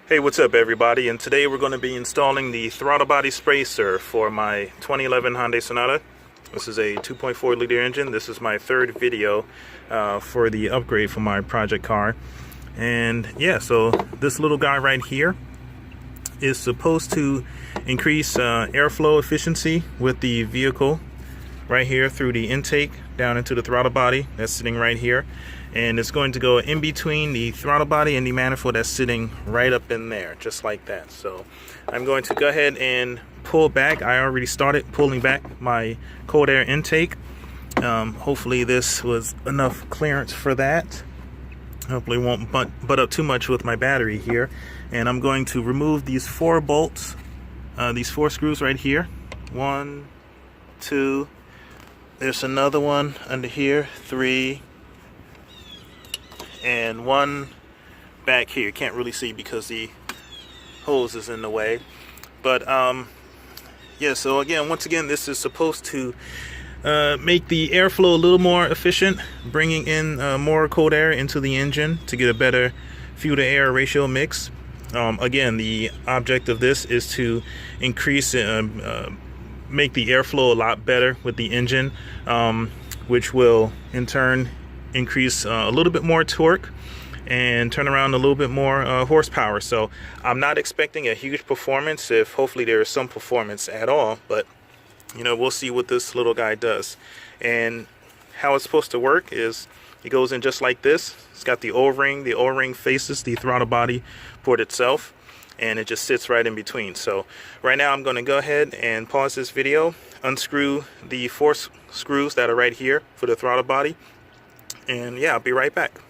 Hey, what's up everybody? And today we're going to be installing the throttle body spacer for my 2011 Hyundai Sonata. This is a 2.4 liter engine. This is my third video for the upgrade for my project car. And yeah, so this little guy right here is supposed to increase airflow efficiency with the vehicle right here through the intake down into the throttle body that's sitting right here, and it's going to go in between the throttle body and the manifold that's sitting right up in there, just like that. So I'm going to go ahead and pull back. I already started pulling back my cold air intake. Hopefully this was enough clearance for that. Hopefully won't butt up too much with my battery here. And I'm going to remove these 4 bolts, these 4 screws right here. 1, 2, there's another one under here, 3, and 1 back here. Can't really see because the hose is in the way. But yeah, so once again, this is supposed to make the airflow a little more efficient, bringing in more cold air into the engine to get a better fuel to air ratio mix. Again, the object of this is to increase make the airflow a lot better with the engine, which will in turn increase a little bit more torque and turn around a little bit more horsepower. So I'm not expecting a huge performance, if hopefully there is some performance at all, but you know, we'll see what this little guy does. And how it's supposed to work is it goes in just like this. It's got the O-ring faces the throttle body port itself, and it just sits right in between. So right now I'm going to go ahead and pause this video, unscrew the 4 screws that are right here for the throttle body, and yeah, I'll be right back.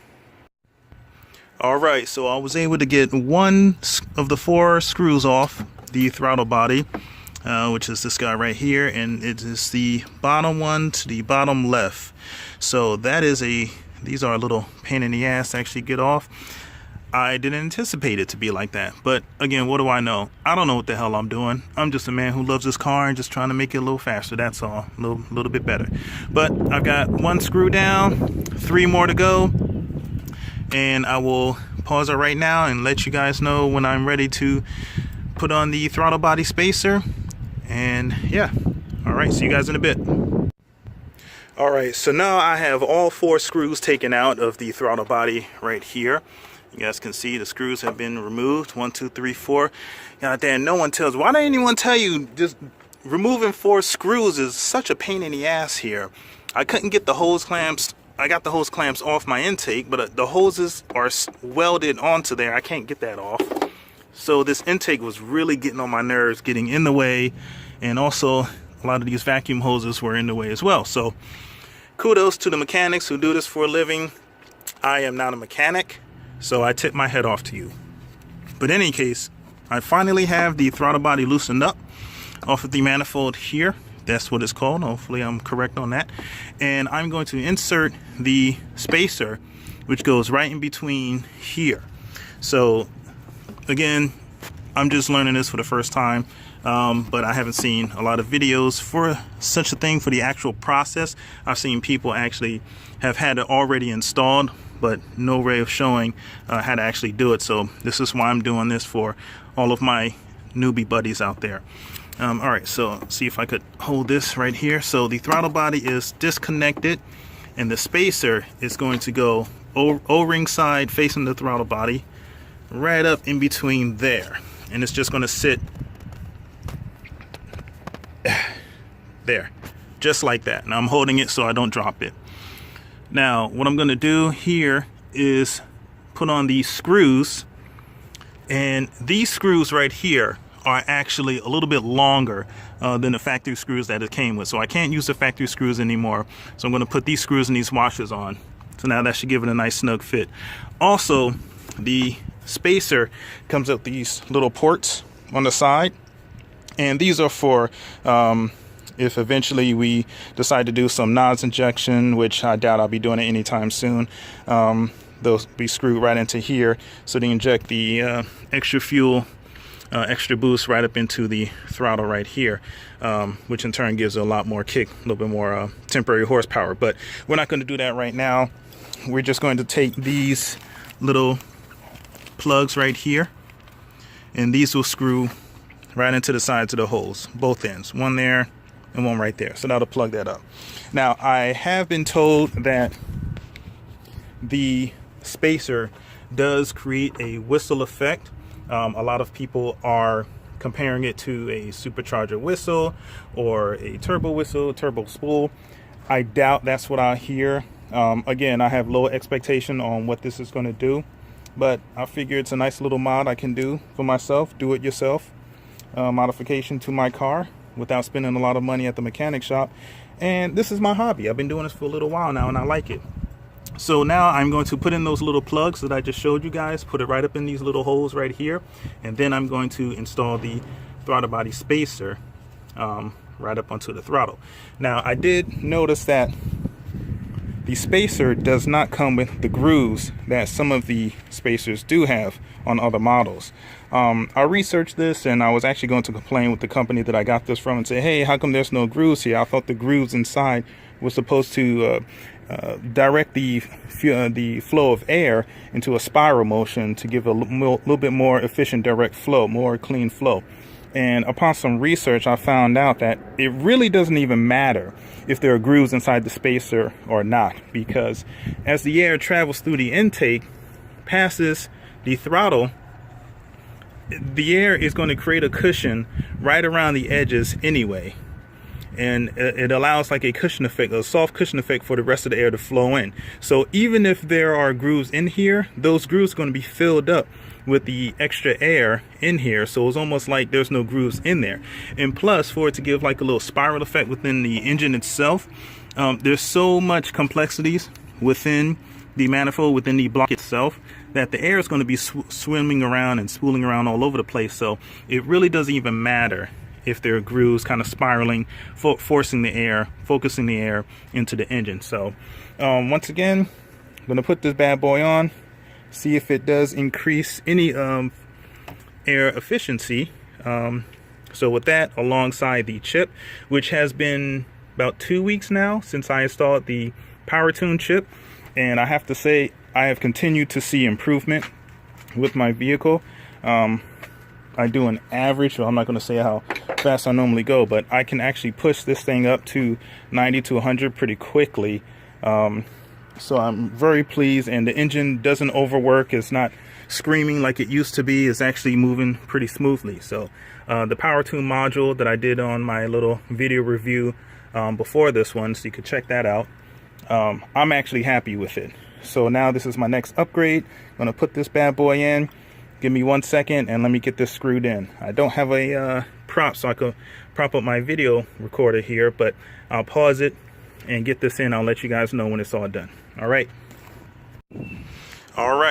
Alright, so I was able to get 1 of the 4 screws off the throttle body, which is this guy right here, and it is the bottom one to the bottom left. So that is these are a little pain in the ass to actually get off. I didn't anticipate it to be like that, but again, what do I know? I don't know what the hell I'm doing. I'm just a man who loves his car and just trying to make it a little faster, that's all. A little bit better. But I've got 1 screw down, 3 more to go, and I will pause it right now and let you guys know when I'm ready to put on the throttle body spacer. And yeah, alright, see you guys in a bit. Alright, so now I have all 4 screws taken out of the throttle body right here. You guys can see the screws have been removed. 1, 2, 3, 4. God damn, no one tells. Why didn't anyone tell you just removing 4 screws is such a pain in the ass here? I couldn't get the hose clamps. I got the hose clamps off my intake, but the hoses are welded onto there. I can't get that off. So this intake was really getting on my nerves, getting in the way, and also a lot of these vacuum hoses were in the way as well. So kudos to the mechanics who do this for a living. I am not a mechanic, so I tip my head off to you. But in any case, I finally have the throttle body loosened up off of the manifold here. That's what it's called. Hopefully I'm correct on that. And I'm going to insert the spacer, which goes right in between here. So again, I'm just learning this for the first time, but I haven't seen a lot of videos for such a thing, for the actual process. I've seen people actually have had it already installed, but no way of showing how to actually do it. So this is why I'm doing this for all of my newbie buddies out there. Alright, so see if I could hold this right here. So the throttle body is disconnected, and the spacer is going to go O-ring side facing the throttle body right up in between there, and it's just going to sit there just like that. Now I'm holding it so I don't drop it. Now what I'm going to do here is put on these screws, and these screws right here are actually a little bit longer than the factory screws that it came with, so I can't use the factory screws anymore. So I'm going to put these screws and these washers on, so now that should give it a nice snug fit. Also, the spacer comes with these little ports on the side, and these are for if eventually we decide to do some nods injection, which I doubt I'll be doing it anytime soon. They'll be screwed right into here, so they inject the extra fuel, extra boost right up into the throttle right here, which in turn gives it a lot more kick, a little bit more temporary horsepower. But we're not going to do that right now. We're just going to take these little plugs right here and these will screw right into the sides of the holes, both ends, one there and one right there. So that'll plug that up. Now, I have been told that the spacer does create a whistle effect. A lot of people are comparing it to a supercharger whistle or a turbo whistle, turbo spool. I doubt that's what I hear. Again, I have low expectation on what this is going to do, but I figure it's a nice little mod I can do for myself, do it yourself modification to my car without spending a lot of money at the mechanic shop. And this is my hobby. I've been doing this for a little while now, and I like it. So now I'm going to put in those little plugs that I just showed you guys, put it right up in these little holes right here, and then I'm going to install the throttle body spacer right up onto the throttle. Now, I did notice that the spacer does not come with the grooves that some of the spacers do have on other models. I researched this, and I was actually going to complain with the company that I got this from and say, hey, how come there's no grooves here? I thought the grooves inside were supposed to direct the flow of air into a spiral motion to give a little bit more efficient direct flow, more clean flow. And upon some research, I found out that it really doesn't even matter if there are grooves inside the spacer or not, because as the air travels through the intake, passes the throttle, the air is going to create a cushion right around the edges anyway. And it allows like a cushion effect, a soft cushion effect for the rest of the air to flow in. So even if there are grooves in here, those grooves are going to be filled up with the extra air in here. So it's almost like there's no grooves in there. And plus, for it to give like a little spiral effect within the engine itself, there's so much complexities within the manifold, within the block itself, that the air is going to be swimming around and spooling around all over the place. So it really doesn't even matter if there are grooves kind of spiraling, forcing the air, focusing the air into the engine. So once again, I'm going to put this bad boy on, see if it does increase any air efficiency. So with that, alongside the chip, which has been about 2 weeks now since I installed the Power Tune chip, and I have to say I have continued to see improvement with my vehicle. I do an average, so I'm not going to say how fast I normally go, but I can actually push this thing up to 90 to 100 pretty quickly. So I'm very pleased, and the engine doesn't overwork. It's not screaming like it used to be. It's actually moving pretty smoothly. So the Power Tune module that I did on my little video review before this one, so you could check that out. I'm actually happy with it. So now this is my next upgrade. I'm going to put this bad boy in. Give me 1 second and let me get this screwed in. I don't have a prop, so I can prop up my video recorder here, but I'll pause it and get this in. I'll let you guys know when it's all done. All right,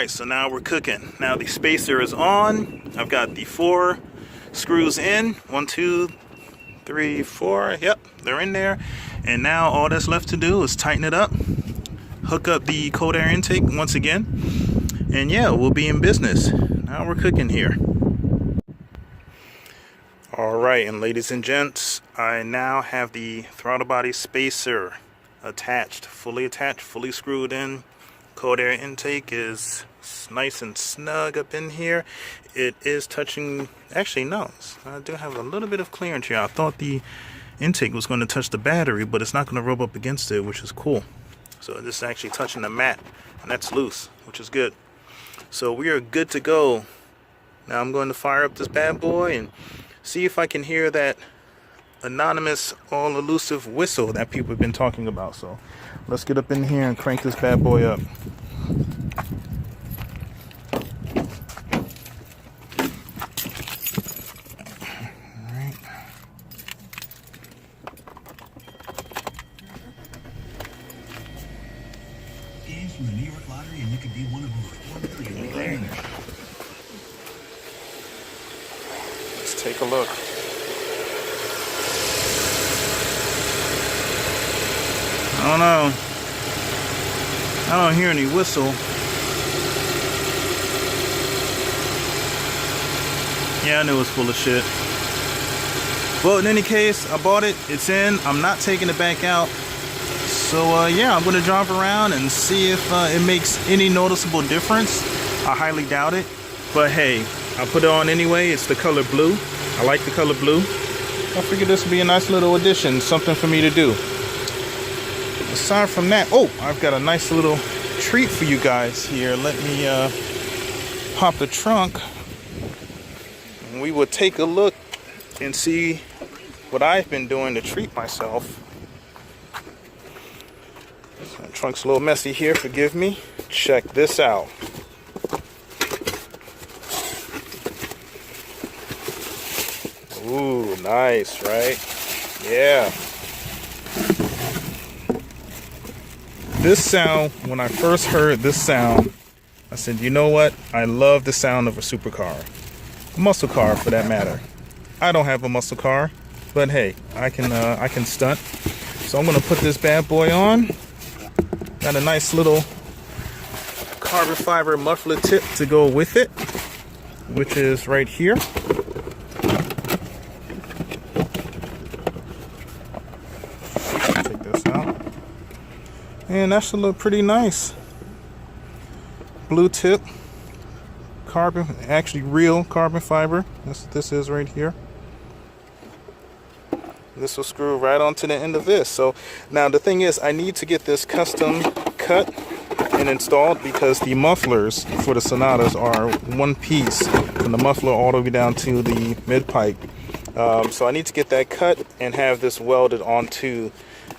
so now we're cooking. Now the spacer is on. I've got the 4 screws in. 1, 2, 3, 4. Yep, they're in there. And now all that's left to do is tighten it up, hook up the cold air intake once again, and yeah, we'll be in business. Now we're cooking here. All right, and ladies and gents, I now have the throttle body spacer attached, fully screwed in. Cold air intake is nice and snug up in here. It is touching, actually no, I do have a little bit of clearance here. I thought the intake was going to touch the battery, but it's not going to rub up against it, which is cool. So this is actually touching the mat, and that's loose, which is good. So we are good to go. Now I'm going to fire up this bad boy and see if I can hear that anonymous, all elusive whistle that people have been talking about. So let's get up in here and crank this bad boy up. From the New York Lottery, and you could be one of over 4 million winners. Let's take a look. I don't know. I don't hear any whistle. Yeah, I knew it was full of shit. Well, in any case, I bought it. It's in. I'm not taking it back out. So yeah, I'm going to drive around and see if it makes any noticeable difference. I highly doubt it. But hey, I put it on anyway. It's the color blue. I like the color blue. I figured this would be a nice little addition, something for me to do. Aside from that, oh, I've got a nice little treat for you guys here. Let me pop the trunk, and we will take a look and see what I've been doing to treat myself. So the trunk's a little messy here, forgive me. Check this out. Ooh, nice, right? Yeah. This sound, when I first heard this sound, I said, you know what? I love the sound of a supercar. A muscle car, for that matter. I don't have a muscle car, but hey, I can stunt. So I'm gonna put this bad boy on. Got a nice little carbon fiber muffler tip to go with it, which is right here. Take this out. And that should look pretty nice. Blue tip, carbon, actually real carbon fiber. This is right here. This will screw right onto the end of this. So now the thing is, I need to get this custom cut and installed because the mufflers for the Sonatas are one piece from the muffler all the way down to the mid pipe. So I need to get that cut and have this welded onto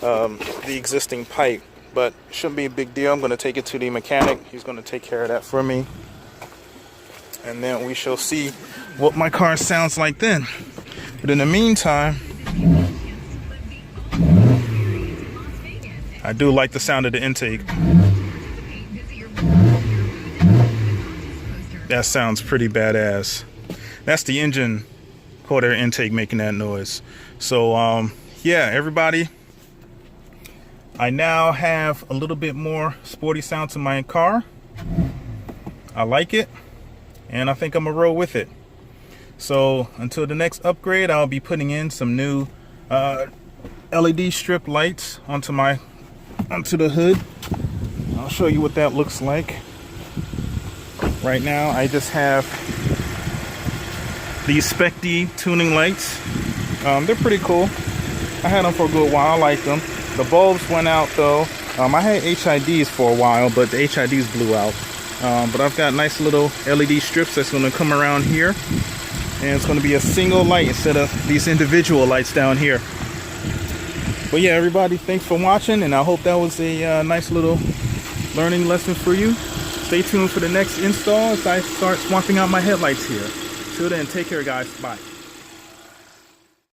the existing pipe. But shouldn't be a big deal. I'm going to take it to the mechanic. He's going to take care of that for me. And then we shall see what my car sounds like then. But in the meantime, I do like the sound of the intake. That sounds pretty badass. That's the engine cold air intake making that noise. So yeah, everybody, I now have a little bit more sporty sound to my car. I like it, and I think I'm gonna roll with it. So until the next upgrade, I'll be putting in some new LED strip lights onto the hood. I'll show you what that looks like. Right now, I just have these Spec D tuning lights. They're pretty cool. I had them for a good while. I like them. The bulbs went out though. I had HIDs for a while, but the HIDs blew out. But I've got nice little LED strips that's going to come around here, and it's going to be a single light instead of these individual lights down here. But yeah, everybody, thanks for watching, and I hope that was a nice little learning lesson for you. Stay tuned for the next install as I start swapping out my headlights here. Till then, take care, guys. Bye.